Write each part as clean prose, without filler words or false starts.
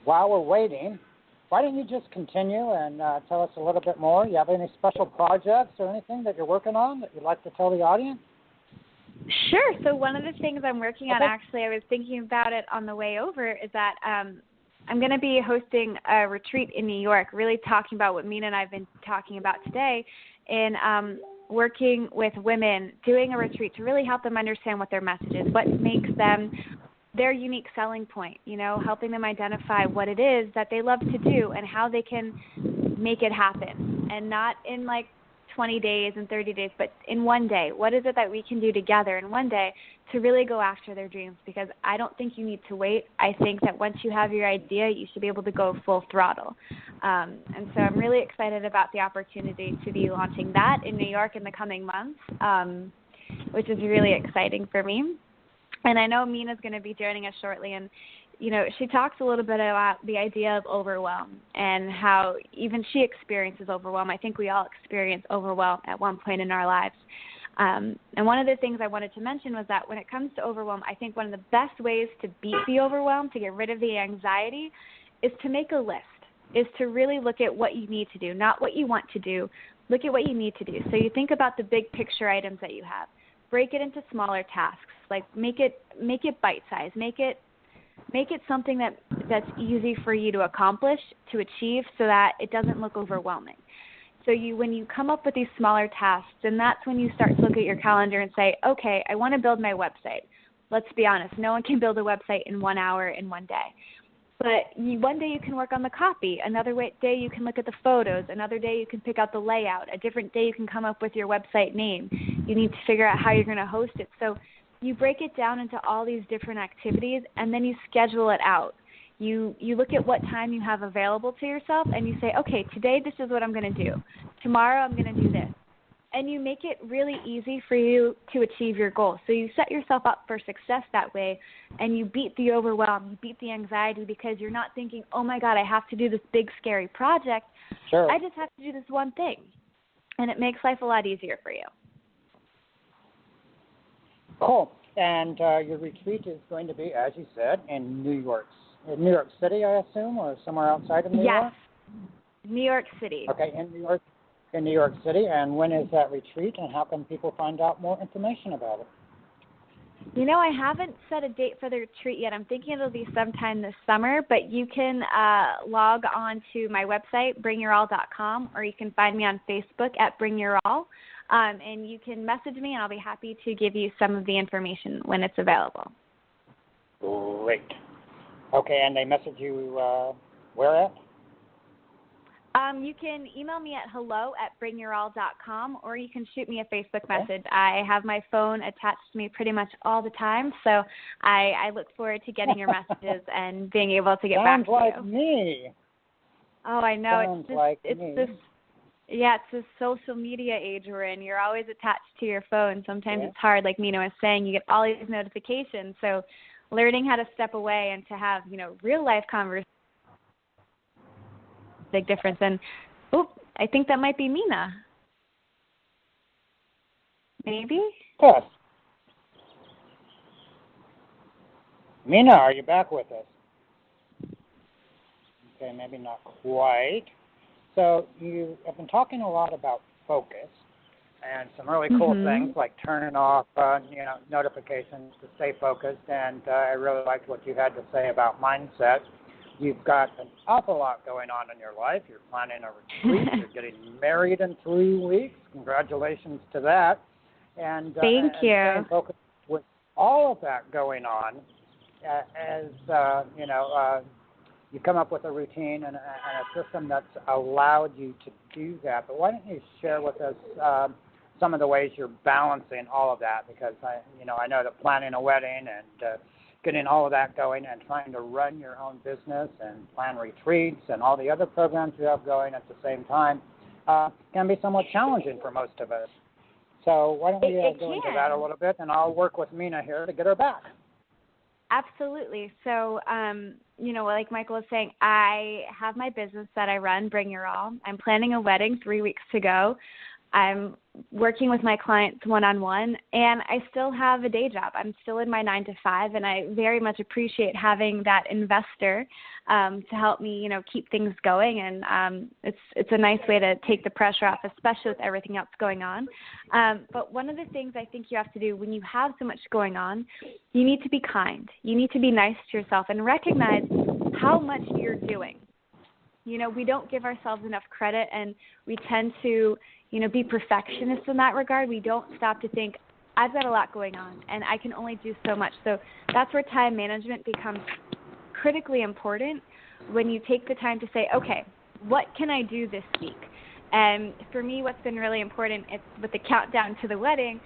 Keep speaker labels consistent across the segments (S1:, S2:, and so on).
S1: while we're waiting, why don't you just continue and tell us a little bit more? You have any special projects or anything that you're working on that you'd like to tell the audience?
S2: Sure. So one of the things I'm working on,
S1: Okay.
S2: actually, I was thinking about it on the way over, is that I'm going to be hosting a retreat in New York, really talking about what Mina and I have been talking about today, in working with women, doing a retreat to really help them understand what their message is, what makes them their unique selling point, helping them identify what it is that they love to do and how they can make it happen, and not in like 20 days and 30 days, but in one day. What is it that we can do together in one day to really go after their dreams? Because I don't think you need to wait. I think that once you have your idea, you should be able to go full throttle. And so I'm really excited about the opportunity to be launching that in New York in the coming months, which is really exciting for me. And I know Mina's going to be joining us shortly, and she talks a little bit about the idea of overwhelm and how even she experiences overwhelm. I think we all experience overwhelm at one point in our lives. And one of the things I wanted to mention was that when it comes to overwhelm, I think one of the best ways to beat the overwhelm, to get rid of the anxiety, is to make a list, is to really look at what you need to do, not what you want to do. Look at what you need to do. So you think about the big picture items that you have. Break it into smaller tasks. Like make it bite-sized. Make it something that's easy for you to accomplish, to achieve, so that it doesn't look overwhelming. So when you come up with these smaller tasks, then that's when you start to look at your calendar and say, okay, I want to build my website. Let's be honest, no one can build a website in 1 hour in one day. But one day you can work on the copy. Another day you can look at the photos. Another day you can pick out the layout. A different day you can come up with your website name. You need to figure out how you're going to host it. So you break it down into all these different activities, and then you schedule it out. You look at what time you have available to yourself, and you say, okay, today this is what I'm going to do. Tomorrow I'm going to do this. And you make it really easy for you to achieve your goal. So you set yourself up for success that way, and you beat the overwhelm, you beat the anxiety, because you're not thinking, oh, my God, I have to do this big, scary project.
S1: Sure.
S2: I just have to do this one thing. And it makes life a lot easier for you.
S1: Cool. And your retreat is going to be, as you said, in New York City, I assume, or somewhere outside of New York?
S2: Yes, New York City.
S1: Okay, in New York City. And when is that retreat, and how can people find out more information about it?
S2: I haven't set a date for the retreat yet. I'm thinking it'll be sometime this summer, but you can log on to my website, bringyourall.com, or you can find me on Facebook at Bring Your All, and you can message me, and I'll be happy to give you some of the information when it's available.
S1: Great. Okay, and they message you where at?
S2: You can email me at hello@bringyourall.com, or you can shoot me a Facebook message. I have my phone attached to me pretty much all the time, so I look forward to getting your messages and being able to get back to you.
S1: Sounds like me.
S2: Oh, I know.
S1: Sounds like me.
S2: It's this social media age we're in. You're always attached to your phone. Sometimes it's hard, like Mina was saying. You get all these notifications, so learning how to step away and to have, real life conversations, big difference. And I think that might be Mina. Maybe?
S1: Yes. Mina, are you back with us? Okay, maybe not quite. So you have been talking a lot about focus and some really cool things like turning off, notifications to stay focused. And I really liked what you had to say about mindset. You've got an awful lot going on in your life. You're planning a retreat. You're getting married in 3 weeks. Congratulations to that. And
S2: Thank you.
S1: And focused with all of that going on, you come up with a routine and a system that's allowed you to do that. But why don't you share with us some of the ways you're balancing all of that? Because I know that planning a wedding and getting all of that going and trying to run your own business and plan retreats and all the other programs you have going at the same time can be somewhat challenging for most of us. So why don't we go into that a little bit, and I'll work with Mina here to get her back.
S2: Absolutely. So, like Michael was saying, I have my business that I run, Bring Your All. I'm planning a wedding 3 weeks to go. I'm working with my clients one-on-one, and I still have a day job. I'm still in my 9 to 5, and I very much appreciate having that investor to help me, keep things going. And it's a nice way to take the pressure off, especially with everything else going on. But one of the things I think you have to do when you have so much going on, you need to be kind. You need to be nice to yourself and recognize how much you're doing. We don't give ourselves enough credit, and we tend to, be perfectionists in that regard. We don't stop to think, I've got a lot going on, and I can only do so much. So that's where time management becomes critically important, when you take the time to say, okay, what can I do this week? And for me, what's been really important, it's with the countdown to the wedding,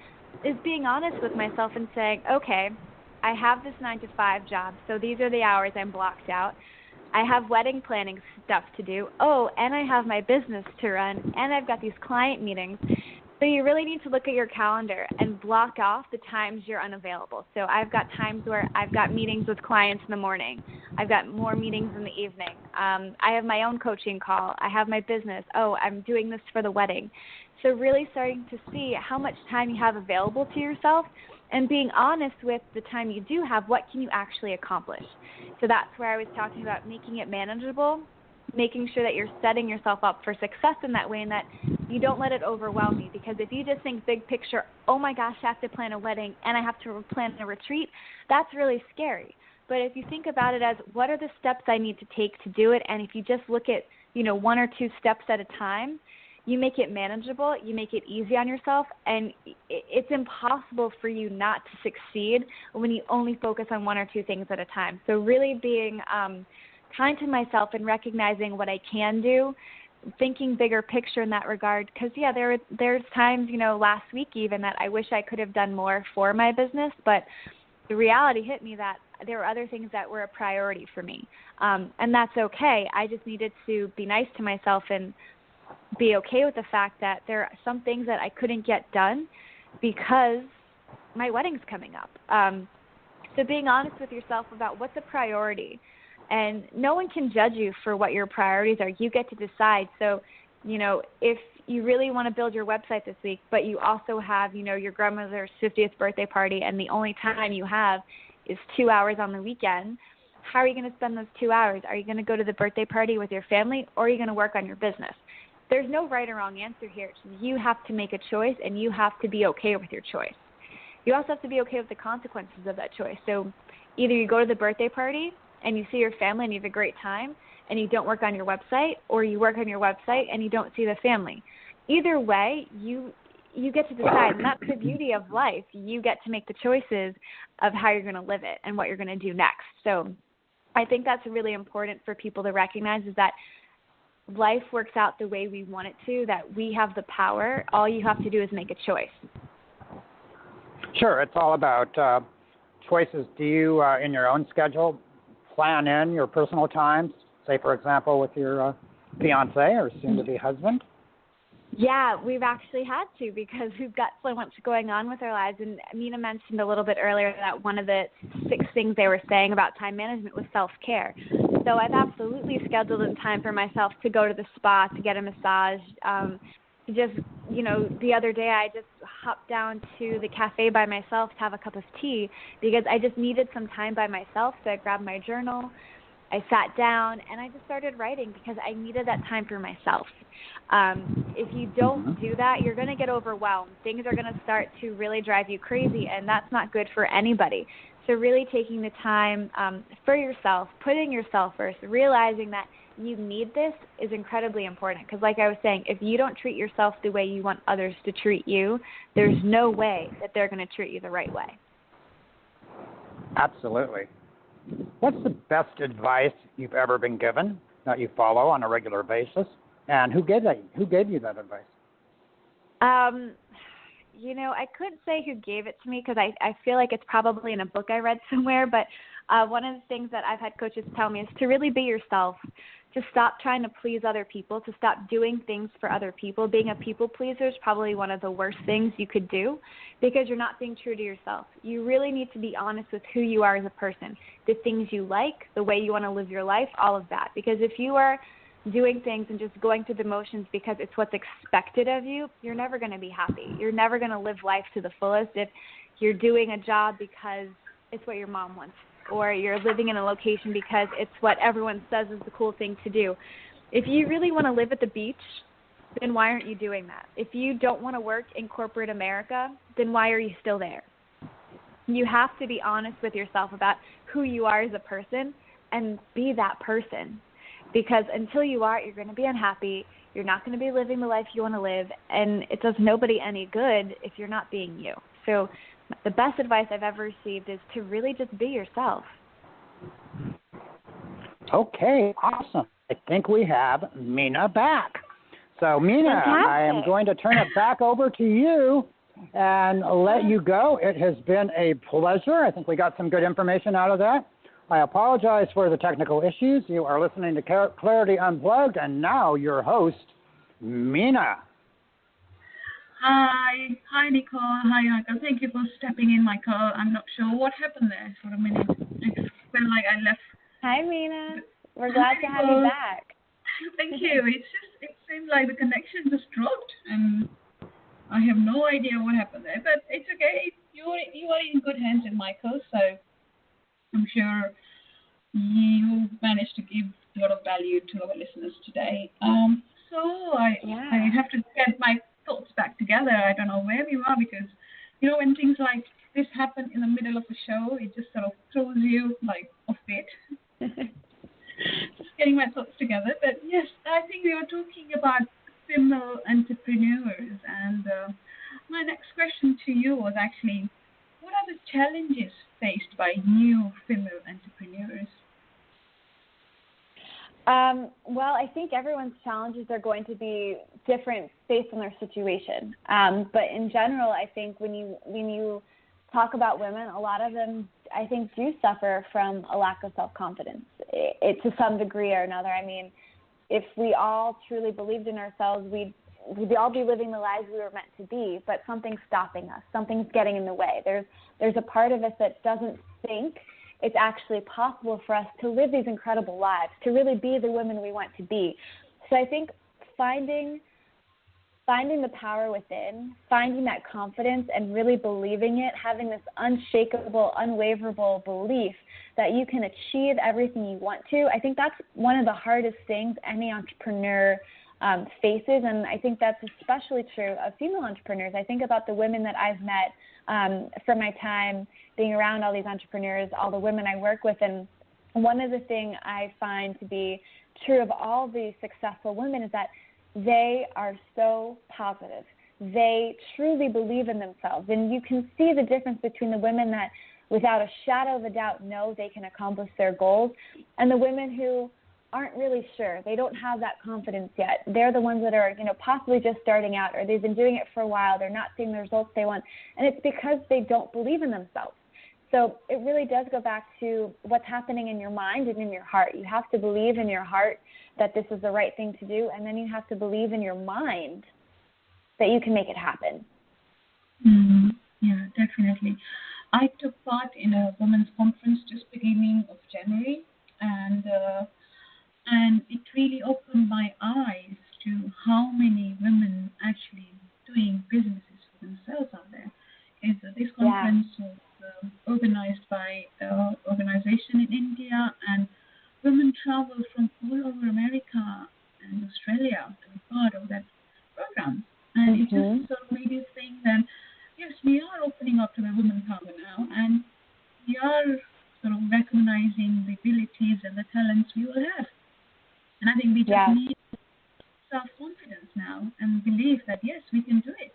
S2: is being honest with myself and saying, okay, I have this 9 to 5 job, so these are the hours I'm blocked out. I have wedding planning stuff to do. Oh, and I have my business to run, and I've got these client meetings. So you really need to look at your calendar and block off the times you're unavailable. So I've got times where I've got meetings with clients in the morning. I've got more meetings in the evening. I have my own coaching call. I have my business. Oh, I'm doing this for the wedding. So really starting to see how much time you have available to yourself, and being honest with the time you do have, what can you actually accomplish? So that's where I was talking about making it manageable, making sure that you're setting yourself up for success in that way, and that you don't let it overwhelm you. Because if you just think big picture, oh my gosh, I have to plan a wedding and I have to plan a retreat, that's really scary. But if you think about it as, what are the steps I need to take to do it? And if you just look at, 1 or 2 steps at a time, you make it manageable, you make it easy on yourself, and it's impossible for you not to succeed when you only focus on 1 or 2 things at a time. So really being kind to myself and recognizing what I can do, thinking bigger picture in that regard. Because, there's times, last week even, that I wish I could have done more for my business, but the reality hit me that there were other things that were a priority for me. And that's okay. I just needed to be nice to myself and be okay with the fact that there are some things that I couldn't get done because my wedding's coming up. So being honest with yourself about what's a priority, and no one can judge you for what your priorities are. You get to decide. So, if you really want to build your website this week, but you also have, your grandmother's 50th birthday party, and the only time you have is 2 hours on the weekend, how are you going to spend those 2 hours? Are you going to go to the birthday party with your family, or are you going to work on your business? There's no right or wrong answer here. You have to make a choice, and you have to be okay with your choice. You also have to be okay with the consequences of that choice. So either you go to the birthday party and you see your family and you have a great time and you don't work on your website, or you work on your website and you don't see the family. Either way, you get to decide, and that's the beauty of life. You get to make the choices of how you're going to live it and what you're going to do next. So I think that's really important for people to recognize, is that life works out the way we want it to, that we have the power. All you have to do is make a choice.
S1: Sure. It's all about choices. Do you, in your own schedule, plan in your personal times, say, for example, with your fiance or soon-to-be husband?
S2: Yeah, we've actually had to, because we've got so much going on with our lives. And Mina mentioned a little bit earlier that one of the 6 things they were saying about time management was self-care. So I've absolutely scheduled in time for myself to go to the spa, to get a massage, to just, the other day I just hopped down to the cafe by myself to have a cup of tea, because I just needed some time by myself. So I grabbed my journal, I sat down, and I just started writing, because I needed that time for myself. If you don't do that, you're going to get overwhelmed. Things are going to start to really drive you crazy, and that's not good for anybody. So really taking the time for yourself, putting yourself first, realizing that you need this is incredibly important. Because like I was saying, if you don't treat yourself the way you want others to treat you, there's no way that they're going to treat you the right way.
S1: Absolutely. What's the best advice you've ever been given that you follow on a regular basis? And who gave you that advice?
S2: I couldn't say who gave it to me, because I feel like it's probably in a book I read somewhere. But one of the things that I've had coaches tell me is to really be yourself, to stop trying to please other people, to stop doing things for other people. Being a people pleaser is probably one of the worst things you could do, because you're not being true to yourself. You really need to be honest with who you are as a person, the things you like, the way you want to live your life, all of that. Because if you are doing things and just going through the motions because it's what's expected of you, you're never going to be happy. You're never going to live life to the fullest if you're doing a job because it's what your mom wants, or you're living in a location because it's what everyone says is the cool thing to do. If you really want to live at the beach, then why aren't you doing that? If you don't want to work in corporate America, then why are you still there? You have to be honest with yourself about who you are as a person and be that person. Because until you are, you're going to be unhappy. You're not going to be living the life you want to live, and it does nobody any good if you're not being you. So the best advice I've ever received is to really just be yourself.
S1: Okay, awesome. I think we have Mina back. So, Mina,
S2: Fantastic.
S1: I am going to turn it back over to you and let you go. It has been a pleasure. I think we got some good information out of that. I apologize for the technical issues. You are listening to Clarity Unplugged, and now your host, Mina.
S3: Hi, Nicole. Hi, Michael. Thank you for stepping in, Michael. I'm not sure what happened there for a minute. I felt like I left.
S2: Hi, Mina. We're glad to have you back.
S3: Thank you. It seemed like the connection just dropped, and I have no idea what happened there. But it's okay. You are in good hands with Michael, so I'm sure you managed to give a lot of value to our listeners today. So I have to get my thoughts back together. I don't know where we are because, when things like this happen in the middle of a show, it just sort of throws you like off bit. Just getting my thoughts together. But yes, I think we were talking about female entrepreneurs, and my next question to you was actually, what are the challenges faced by new female entrepreneurs?
S2: Well, I think everyone's challenges are going to be different based on their situation. But in general, I think when you talk about women, a lot of them, I think, do suffer from a lack of self-confidence it to some degree or another. I mean, if we all truly believed in ourselves, we'd all be living the lives we were meant to be, but something's stopping us. Something's getting in the way. There's a part of us that doesn't think it's actually possible for us to live these incredible lives, to really be the women we want to be. So I think finding the power within, finding that confidence and really believing it, having this unshakable, unwaverable belief that you can achieve everything you want to, I think that's one of the hardest things any entrepreneur faces, and I think that's especially true of female entrepreneurs. I think about the women that I've met from my time being around all these entrepreneurs, all the women I work with, and one of the things I find to be true of all these successful women is that they are so positive. They truly believe in themselves, and you can see the difference between the women that without a shadow of a doubt know they can accomplish their goals and the women who aren't really sure. They don't have that confidence yet. They're the ones that are, possibly just starting out, or they've been doing it for a while. They're not seeing the results they want, and it's because they don't believe in themselves. So it really does go back to what's happening in your mind and in your heart. You have to believe in your heart that this is the right thing to do, and then you have to believe in your mind that you can make it happen.
S3: Mm-hmm. Yeah, definitely. I took part in a women's conference just beginning of January, and it really opened my eyes to how many women actually doing businesses for themselves out there. This conference was organized by an organization in India, and women travel from all over America and Australia to be part of that program. And it just sort of made you think that, yes, we are opening up to the women power now, and we are sort of recognizing the abilities and the talents we all have. And I think we just need self-confidence now and believe that, yes, we can do it.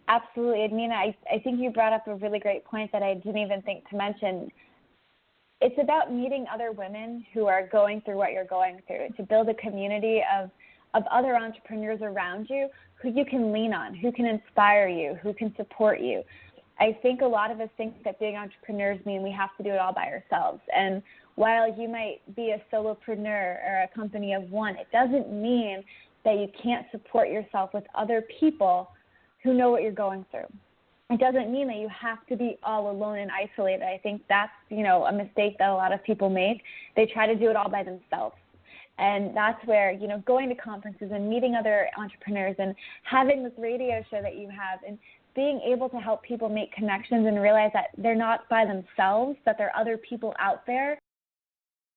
S2: Absolutely. And Mina, I think you brought up a really great point that I didn't even think to mention. It's about meeting other women who are going through what you're going through, to build a community of other entrepreneurs around you who you can lean on, who can inspire you, who can support you. I think a lot of us think that being entrepreneurs mean we have to do it all by ourselves. And while you might be a solopreneur or a company of one, it doesn't mean that you can't support yourself with other people who know what you're going through. It doesn't mean that you have to be all alone and isolated. I think that's, a mistake that a lot of people make. They try to do it all by themselves. And that's where, you know, going to conferences and meeting other entrepreneurs and having this radio show that you have and being able to help people make connections and realize that they're not by themselves, that there are other people out there